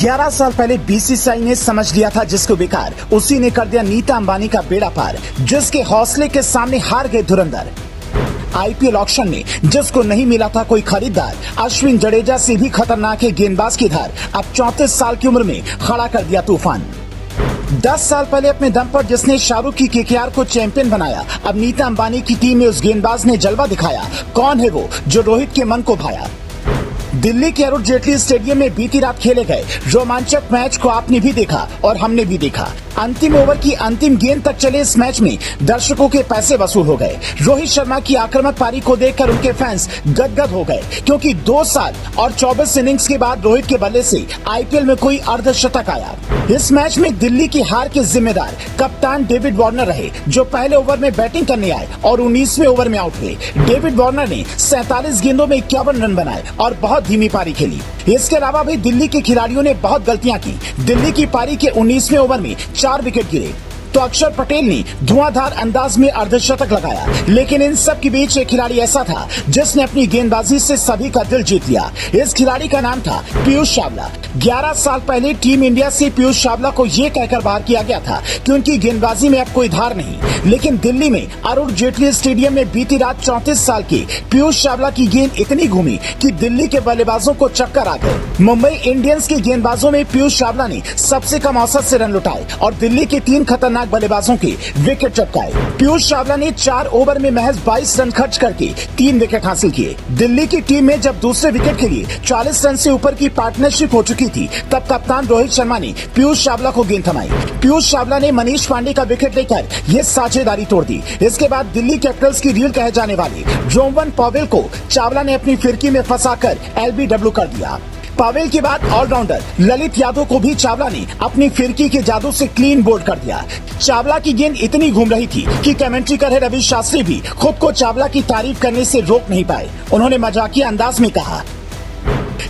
11 साल पहले बीसीसीआई ने समझ लिया था जिसको बेकार, उसी ने कर दिया नीता अंबानी का बेड़ा पार, जिसके हौसले के सामने हार गए धुरंधर। आईपीएल ऑक्शन में जिसको नहीं मिला था कोई खरीदार, अश्विन जडेजा से भी खतरनाक है गेंदबाज की धार, अब 34 साल की उम्र में खड़ा कर दिया तूफान। 10 साल पहले अपने दम पर जिसने शाहरुख की केकेआर को चैंपियन बनाया, अब नीता अंबानी की टीम में उस गेंदबाज ने जलवा दिखाया। कौन है वो जो रोहित के मन को भाया? दिल्ली के अरुण जेटली स्टेडियम में बीती रात खेले गए रोमांचक मैच को आपने भी देखा और हमने भी देखा। अंतिम ओवर की अंतिम गेंद तक चले इस मैच में दर्शकों के पैसे वसूल हो गए। रोहित शर्मा की आक्रामक पारी को देखकर उनके फैंस गदगद हो गए, क्योंकि 2 साल और 24 इनिंग्स के बाद रोहित के बल्ले से आईपीएल में कोई अर्धशतक आया। इस मैच में दिल्ली की हार के जिम्मेदार कप्तान डेविड वार्नर रहे, जो पहले ओवर में बैटिंग करने आए और 19वें ओवर में आउट हुए। डेविड वार्नर ने 47 गेंदों में 51 रन बनाए और बहुत धीमी पारी खेली। इसके अलावा भी दिल्ली के खिलाड़ियों ने बहुत गलतियां की। दिल्ली की पारी के 19वें ओवर में 4 विकेट गिरे तो अक्षर पटेल ने धुआंधार अंदाज में अर्धशतक लगाया, लेकिन इन सब के बीच एक खिलाड़ी ऐसा था जिसने अपनी गेंदबाजी से सभी का दिल जीत लिया। इस खिलाड़ी का नाम था पीयूष चावला। 11 साल पहले टीम इंडिया से पीयूष चावला को ये कहकर बाहर किया गया था कि उनकी गेंदबाजी में अब कोई धार नहीं, लेकिन दिल्ली में अरुण जेटली स्टेडियम में बीती रात 34 साल के पीयूष चावला की गेंद इतनी घूमी कि दिल्ली के बल्लेबाजों को चक्कर आ गए। मुंबई इंडियंस के गेंदबाजों में पीयूष चावला ने सबसे कम औसत से रन लुटाए और दिल्ली के 3 खतरनाक बल्लेबाजों के विकेट चटकाए। पीयूष चावला ने 4 ओवर में महज 22 रन खर्च करके 3 विकेट हासिल किए। दिल्ली की टीम में जब दूसरे विकेट के लिए 40 रन से ऊपर की पार्टनरशिप हो चुकी थी, तब कप्तान रोहित शर्मा ने पीयूष चावला को गेंद थमाई। पीयूष चावला ने मनीष पांडे का विकेट लेकर ये साझेदारी तोड़ दी। इसके बाद दिल्ली कैपिटल्स की रीढ़ कहे जाने वाले रोमन पॉवेल को चावला ने अपनी फिरकी में फंसाकर एलबीडब्ल्यू कर दिया। पॉवेल के बाद ऑलराउंडर ललित यादव को भी चावला ने अपनी फिरकी के जादू से क्लीन बोल्ड कर दिया। चावला की गेंद इतनी घूम रही थी कि कमेंट्री कर रहे रवि शास्त्री भी खुद को चावला की तारीफ करने से रोक नहीं पाए। उन्होंने मजाकिया अंदाज में कहा,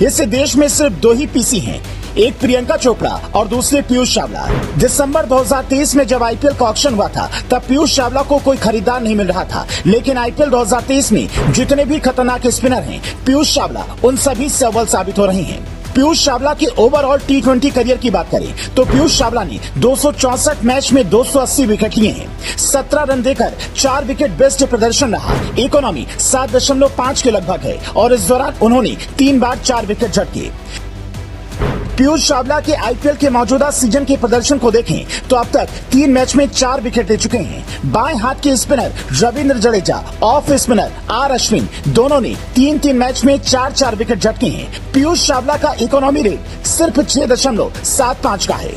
इस देश में सिर्फ 2 ही पीसी हैं, एक प्रियंका चोपड़ा और दूसरे पीयूष चावला। दिसंबर 2023 में जब आईपीएल का ऑक्शन हुआ था, तब पीयूष चावला को कोई खरीदार नहीं मिल रहा था, लेकिन आईपीएल 2023 में जितने भी खतरनाक स्पिनर हैं, पीयूष चावला उन सभी से अव्वल साबित हो रहे हैं। पीयूष चावला के ओवरऑल T20 करियर की बात करें तो पीयूष चावला ने 264 मैच में 280 विकेट लिए हैं। 17 रन देकर 4 विकेट बेस्ट प्रदर्शन रहा। इकोनॉमी 7.5 के लगभग है और इस दौरान उन्होंने 3 बार 4 विकेट झटके। पीयूष चावला के आईपीएल के मौजूदा सीजन के प्रदर्शन को देखें तो अब तक 3 मैच में 4 विकेट ले चुके हैं। बाएं हाथ के spinner Ravindra Jadeja, off spinner R Ashwin, दोनों ने 3-3 मैच में 4-4 विकेट झटके हैं। पीयूष चावला का इकोनॉमी रेट सिर्फ 6.75 का है।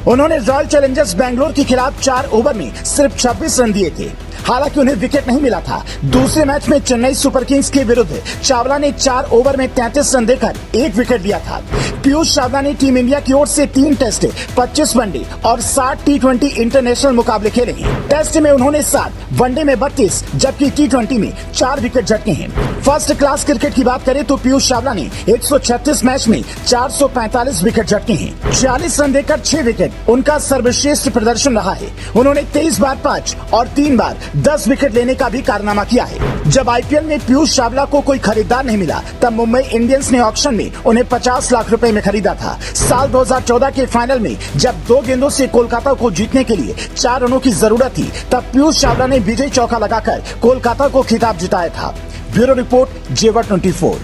उन्होंने रॉयल चैलेंजर्स बैंगलोर के खिलाफ 4 ओवर में सिर्फ 26 रन दिए थे, हालांकि उन्हें विकेट नहीं मिला था। दूसरे मैच में चेन्नई सुपर किंग्स के विरुद्ध चावला ने 4 ओवर में 33 रन देकर 1 विकेट लिया था। पीयूष चावला ने टीम इंडिया की ओर से 3 टेस्ट, 25 वनडे और 60 T20 इंटरनेशनल मुकाबले खेले हैं। टेस्ट में उन्होंने 7, वनडे में 32, जबकि T20 में 4 विकेट झटके हैं। फर्स्ट क्लास क्रिकेट की बात करें तो पीयूष चावला ने 136 मैच में 445 विकेट झटके हैं। 40 रन देकर 6 विकेट उनका सर्वश्रेष्ठ प्रदर्शन रहा है। उन्होंने 23 बार 5 और 3 बार 10 विकेट लेने का भी कारनामा किया है। जब आईपीएल में पीयूष चावला को कोई खरीदार नहीं मिला, तब मुंबई इंडियंस ने ऑक्शन में उन्हें 50 लाख रुपए में खरीदा था। साल 2014 के फाइनल में जब 2 गेंदों से कोलकाता को जीतने के लिए 4 रनों की जरूरत थी, तब पीयूष चावला ने विजयी चौका लगाकर कोलकाता को खिताब जिताया था। ब्यूरो रिपोर्ट, जेवर 24।